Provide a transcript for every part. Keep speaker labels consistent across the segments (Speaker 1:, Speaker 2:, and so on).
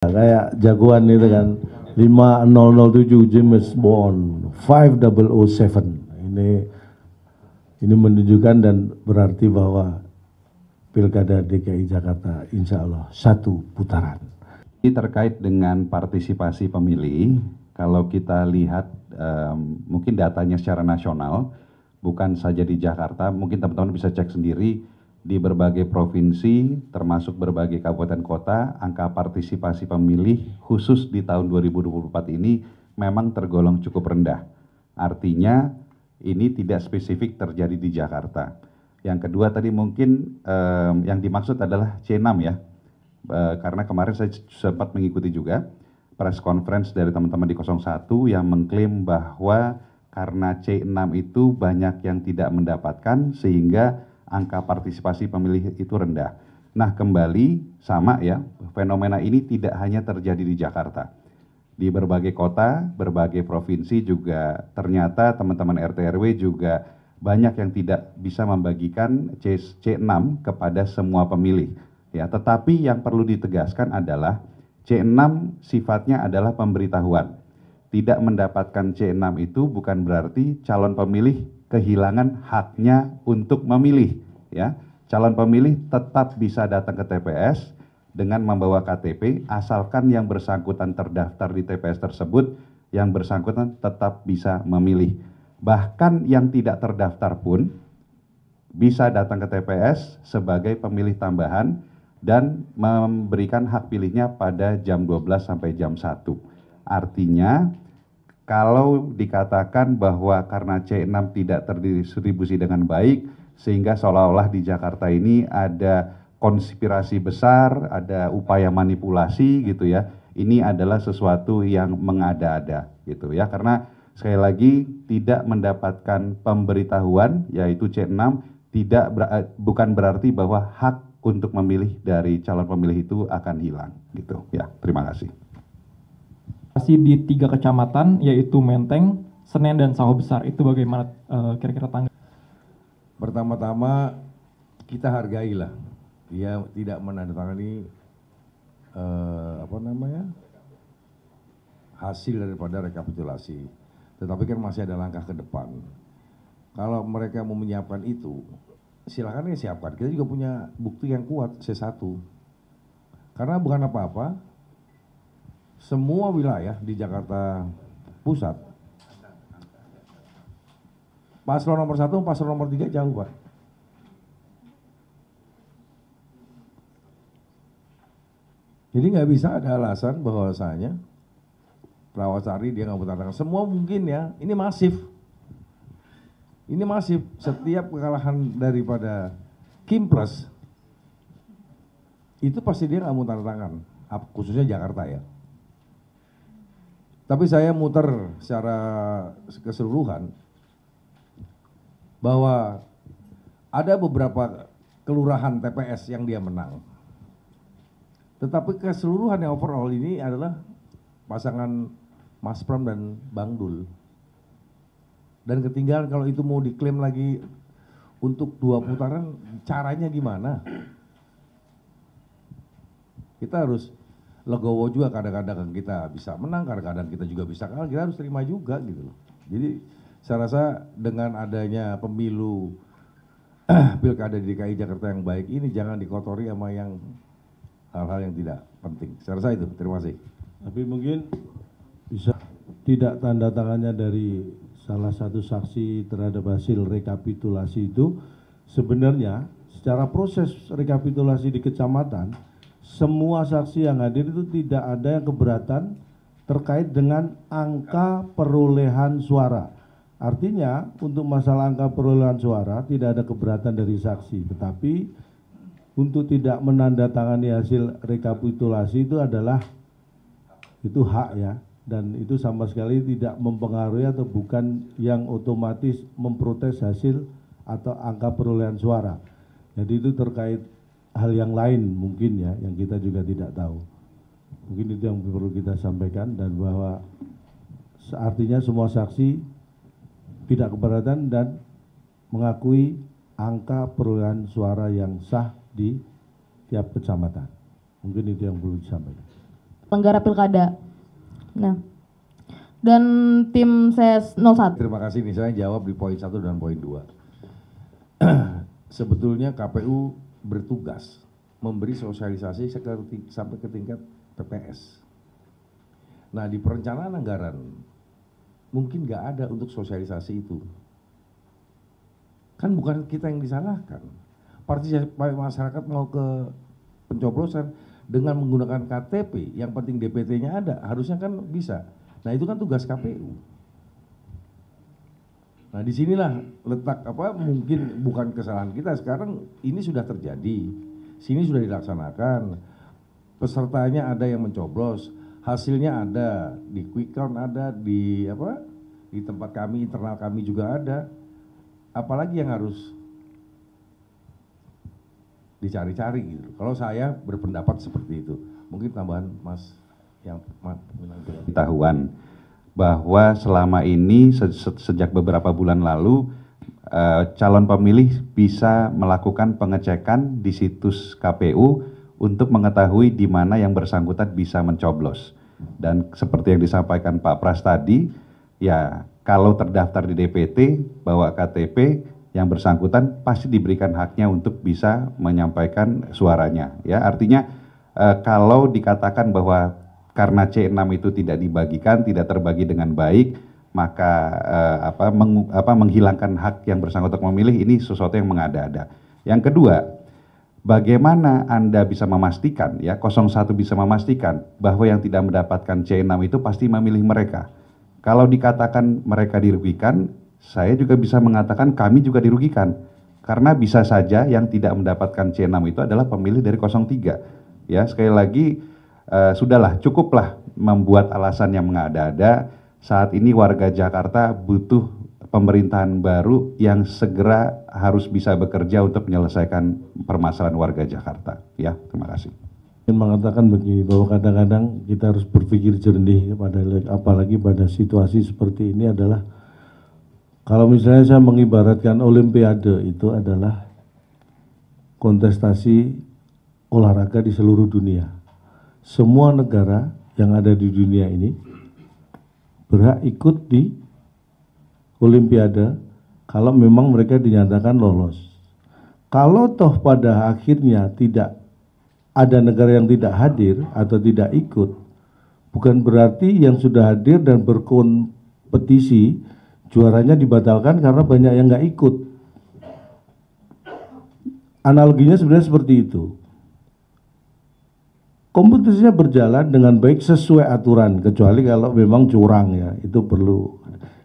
Speaker 1: Kayak jagoan itu kan 5007 James Bond 5007. Ini menunjukkan dan berarti bahwa Pilkada DKI Jakarta insya Allah satu putaran.
Speaker 2: Ini terkait dengan partisipasi pemilih, kalau kita lihat mungkin datanya secara nasional, bukan saja di Jakarta, mungkin teman-teman bisa cek sendiri di berbagai provinsi, termasuk berbagai kabupaten kota, angka partisipasi pemilih khusus di tahun 2024 ini memang tergolong cukup rendah. Artinya ini tidak spesifik terjadi di Jakarta. Yang kedua tadi mungkin yang dimaksud adalah C6 ya. Karena kemarin saya sempat mengikuti juga press conference dari teman-teman di 01 yang mengklaim bahwa karena C6 itu banyak yang tidak mendapatkan sehingga angka partisipasi pemilih itu rendah. Nah kembali sama ya, fenomena ini tidak hanya terjadi di Jakarta. Di berbagai kota, berbagai provinsi juga ternyata teman-teman RT RW juga banyak yang tidak bisa membagikan C6 kepada semua pemilih. Ya, tetapi yang perlu ditegaskan adalah C6 sifatnya adalah pemberitahuan. Tidak mendapatkan C6 itu bukan berarti calon pemilih kehilangan haknya untuk memilih. Ya, calon pemilih tetap bisa datang ke TPS dengan membawa KTP, asalkan yang bersangkutan terdaftar di TPS tersebut, yang bersangkutan tetap bisa memilih. Bahkan yang tidak terdaftar pun bisa datang ke TPS sebagai pemilih tambahan dan memberikan hak pilihnya pada jam 12 sampai jam 1. Artinya kalau dikatakan bahwa karena C6 tidak terdistribusi dengan baik sehingga seolah-olah di Jakarta ini ada konspirasi besar, ada upaya manipulasi gitu ya. Ini adalah sesuatu yang mengada-ada gitu ya. Karena sekali lagi tidak mendapatkan pemberitahuan yaitu C6 bukan berarti bahwa hak untuk memilih dari calon pemilih itu akan hilang gitu ya. Terima kasih.
Speaker 3: Masih di 3 kecamatan yaitu Menteng, Senen dan Sawah Besar, itu bagaimana kira-kira tanggapan?
Speaker 4: Pertama-tama kita hargailah dia tidak menandatangani hasil daripada rekapitulasi, tetapi kan masih ada langkah ke depan. Kalau mereka mau menyiapkan itu, silakan ya siapkan. Kita juga punya bukti yang kuat C1. Karena bukan apa-apa, semua wilayah di Jakarta Pusat, paslon nomor 1, paslon nomor 3 jauh Pak. Jadi nggak bisa ada alasan bahwasanya Prawasari dia nggak mau tantangan. Semua mungkin ya, ini masif. Ini masif, setiap kekalahan daripada Kimpres, itu pasti dia nggak mau tanda tangan, khususnya Jakarta ya. Tapi saya muter secara keseluruhan, bahwa ada beberapa kelurahan TPS yang dia menang. Tetapi keseluruhan yang overall ini adalah pasangan Mas Pram dan Bang Dul. Dan ketinggalan kalau itu mau diklaim lagi untuk 2 putaran, caranya gimana? Kita harus legowo juga, kadang-kadang kita bisa menang, kadang-kadang kita juga bisa kalah, kita harus terima juga gitu loh. Jadi saya rasa dengan adanya pemilu Pilkada di DKI Jakarta yang baik ini jangan dikotori sama yang hal-hal yang tidak penting. Saya rasa itu, terima kasih.
Speaker 1: Tapi mungkin bisa tidak tanda tangannya dari salah satu saksi terhadap hasil rekapitulasi itu, sebenarnya secara proses rekapitulasi di kecamatan, semua saksi yang hadir itu tidak ada yang keberatan terkait dengan angka perolehan suara. Artinya untuk masalah angka perolehan suara tidak ada keberatan dari saksi, tetapi untuk tidak menandatangani hasil rekapitulasi itu adalah hak ya. Dan itu sama sekali tidak mempengaruhi atau bukan yang otomatis memprotes hasil atau angka perolehan suara. Jadi itu terkait hal yang lain mungkin ya, yang kita juga tidak tahu. Mungkin itu yang perlu kita sampaikan, dan bahwa artinya semua saksi tidak keberatan dan mengakui angka perolehan suara yang sah di tiap kecamatan. Mungkin itu yang perlu disampaikan.
Speaker 5: penyelenggara pilkada. Nah, dan tim CS 01.
Speaker 4: Terima kasih nih, saya jawab di poin 1 dan poin 2. Sebetulnya KPU bertugas memberi sosialisasi sampai ke tingkat TPS. Nah, di perencanaan anggaran mungkin nggak ada untuk sosialisasi itu. Kan bukan kita yang disalahkan. Partisipasi masyarakat mau ke pencoblosan dengan menggunakan KTP, yang penting DPT-nya ada, harusnya kan bisa. Nah, itu kan tugas KPU. Nah, disinilah letak mungkin bukan kesalahan kita. Sekarang ini sudah terjadi, sini sudah dilaksanakan, pesertanya ada yang mencoblos, hasilnya ada, di quick count ada, di tempat kami, internal kami juga ada. Apalagi yang harus dicari-cari gitu. Kalau saya berpendapat seperti itu. Mungkin tambahan Mas yang
Speaker 2: pengetahuan bahwa selama ini sejak beberapa bulan lalu calon pemilih bisa melakukan pengecekan di situs KPU untuk mengetahui di mana yang bersangkutan bisa mencoblos. Dan seperti yang disampaikan Pak Pras tadi, ya kalau terdaftar di DPT bawa KTP, yang bersangkutan pasti diberikan haknya untuk bisa menyampaikan suaranya. Ya, artinya kalau dikatakan bahwa karena C6 itu tidak dibagikan, tidak terbagi dengan baik, maka menghilangkan hak yang bersangkutan memilih, ini sesuatu yang mengada-ada. Yang kedua, bagaimana Anda bisa memastikan, ya 01 bisa memastikan bahwa yang tidak mendapatkan C6 itu pasti memilih mereka. Kalau dikatakan mereka dirugikan, saya juga bisa mengatakan kami juga dirugikan. Karena bisa saja yang tidak mendapatkan C6 itu adalah pemilih dari 03. Ya, sekali lagi sudahlah, cukuplah membuat alasan yang mengada-ada. Saat ini warga Jakarta butuh pemerintahan baru yang segera harus bisa bekerja untuk menyelesaikan permasalahan warga Jakarta. Ya, terima kasih.
Speaker 1: Ingin mengatakan begini, bahwa kadang-kadang kita harus berpikir jernih, apalagi pada situasi seperti ini adalah, kalau misalnya saya mengibaratkan Olimpiade itu adalah kontestasi olahraga di seluruh dunia. Semua negara yang ada di dunia ini berhak ikut di Olimpiade kalau memang mereka dinyatakan lolos. Kalau toh pada akhirnya tidak ada negara yang tidak hadir atau tidak ikut, bukan berarti yang sudah hadir dan berkompetisi juaranya dibatalkan karena banyak yang nggak ikut. Analoginya sebenarnya seperti itu. Kompetisinya berjalan dengan baik sesuai aturan, kecuali kalau memang curang, ya itu perlu.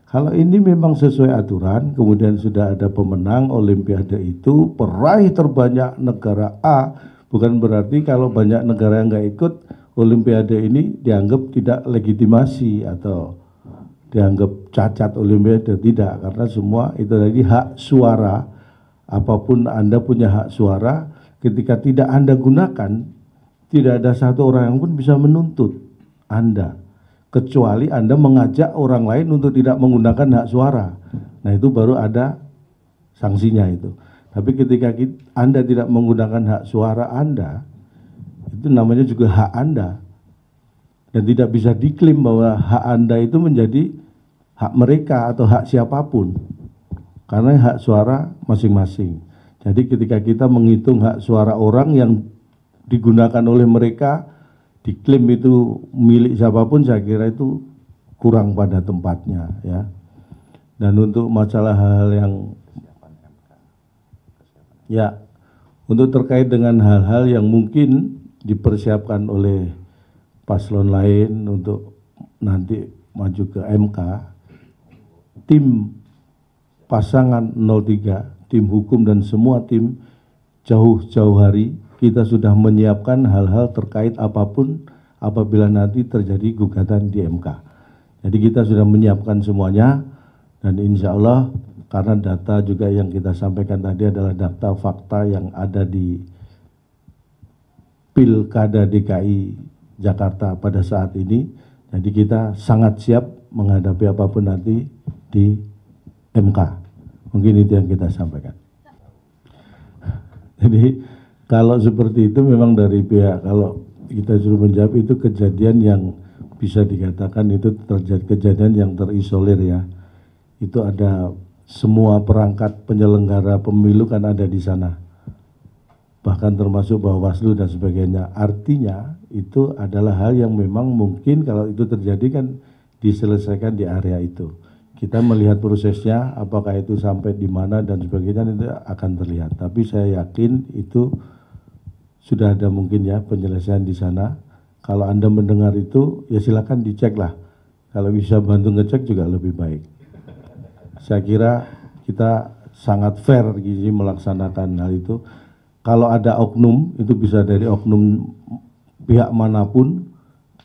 Speaker 1: Kalau ini memang sesuai aturan, kemudian sudah ada pemenang Olimpiade itu, peraih terbanyak negara A, bukan berarti kalau banyak negara yang nggak ikut Olimpiade ini dianggap tidak legitimasi atau dianggap cacat Olimpiade. Tidak, karena semua itu tadi hak suara. Apapun Anda punya hak suara, ketika tidak Anda gunakan, tidak ada satu orang yang pun bisa menuntut Anda, kecuali Anda mengajak orang lain untuk tidak menggunakan hak suara. Nah, itu baru ada sanksinya itu. Tapi ketika Anda tidak menggunakan hak suara Anda, itu namanya juga hak Anda. Dan tidak bisa diklaim bahwa hak Anda itu menjadi hak mereka atau hak siapapun. Karena hak suara masing-masing. Jadi ketika kita menghitung hak suara orang yang digunakan oleh mereka, diklaim itu milik siapapun, saya kira itu kurang pada tempatnya, ya. Dan untuk masalah hal-hal yang ya, untuk terkait dengan hal-hal yang mungkin dipersiapkan oleh paslon lain untuk nanti maju ke MK, tim pasangan 03, tim hukum dan semua tim jauh-jauh hari kita sudah menyiapkan hal-hal terkait apapun apabila nanti terjadi gugatan di MK. Jadi kita sudah menyiapkan semuanya, dan insya Allah karena data juga yang kita sampaikan tadi adalah data fakta yang ada di Pilkada DKI Jakarta pada saat ini. Jadi kita sangat siap menghadapi apapun nanti di MK. Mungkin itu yang kita sampaikan. Jadi kalau seperti itu memang dari pihak, kalau kita suruh menjawab itu kejadian yang bisa dikatakan itu terjadi kejadian yang terisolir ya. Itu ada semua perangkat penyelenggara pemilu kan ada di sana. Bahkan termasuk Bawaslu dan sebagainya. Artinya itu adalah hal yang memang mungkin kalau itu terjadi kan diselesaikan di area itu. Kita melihat prosesnya, apakah itu sampai di mana dan sebagainya itu akan terlihat. Tapi saya yakin itu sudah ada mungkin ya penyelesaian di sana. Kalau Anda mendengar itu, ya silakan dicek lah. Kalau bisa bantu ngecek juga lebih baik. Saya kira kita sangat fair gini melaksanakan hal itu. Kalau ada oknum, itu bisa dari oknum pihak manapun,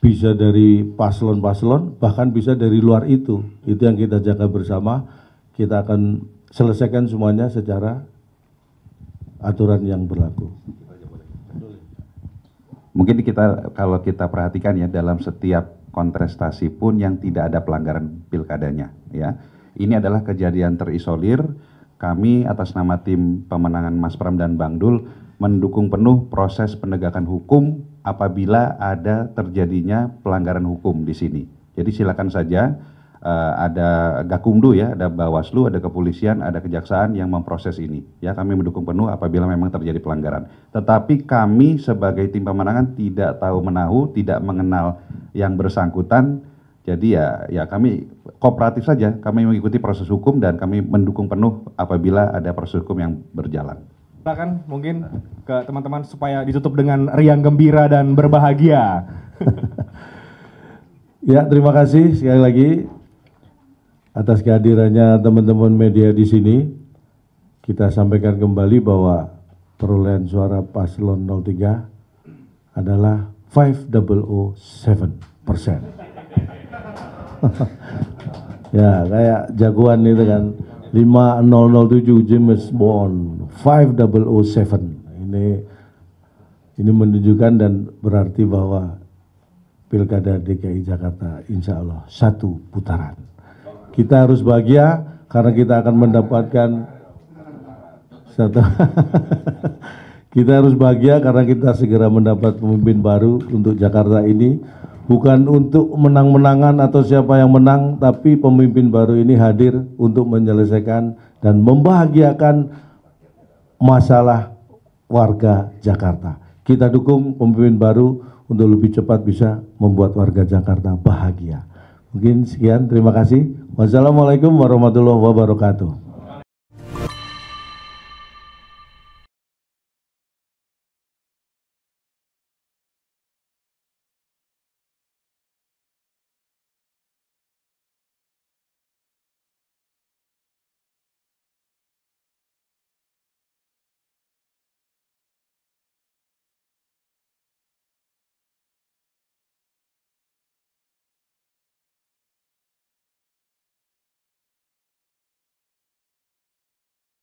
Speaker 1: bisa dari paslon-paslon, bahkan bisa dari luar itu. Itu yang kita jaga bersama. Kita akan selesaikan semuanya secara aturan yang berlaku.
Speaker 2: Mungkin kalau kita perhatikan ya dalam setiap kontestasi pun yang tidak ada pelanggaran pilkadanya ya. Ini adalah kejadian terisolir. Kami atas nama tim pemenangan Mas Pram dan Bang Dul mendukung penuh proses penegakan hukum apabila ada terjadinya pelanggaran hukum di sini. Jadi silakan saja ada Gakumdu ya, ada Bawaslu, ada kepolisian, ada kejaksaan yang memproses ini. Ya, kami mendukung penuh apabila memang terjadi pelanggaran. Tetapi kami sebagai tim pemenangan tidak tahu menahu, tidak mengenal yang bersangkutan. Jadi ya kami kooperatif saja, kami mengikuti proses hukum dan kami mendukung penuh apabila ada proses hukum yang berjalan.
Speaker 6: Silakan mungkin ke teman-teman supaya ditutup dengan riang gembira dan berbahagia.
Speaker 1: Ya, terima kasih sekali lagi atas kehadirannya teman-teman media di sini. Kita sampaikan kembali bahwa perolehan suara paslon 03 adalah 5007%. Ya, kayak jagoan itu kan 5007 James Bond 5007. Ini menunjukkan dan berarti bahwa Pilkada DKI Jakarta insya Allah satu putaran. Kita harus bahagia karena kita akan mendapatkan satu. Kita harus bahagia karena kita segera mendapat pemimpin baru untuk Jakarta ini. Bukan untuk menang-menangan atau siapa yang menang, tapi pemimpin baru ini hadir untuk menyelesaikan dan membahagiakan masalah warga Jakarta. Kita dukung pemimpin baru untuk lebih cepat bisa membuat warga Jakarta bahagia. Mungkin sekian, terima kasih. Wassalamualaikum warahmatullahi wabarakatuh.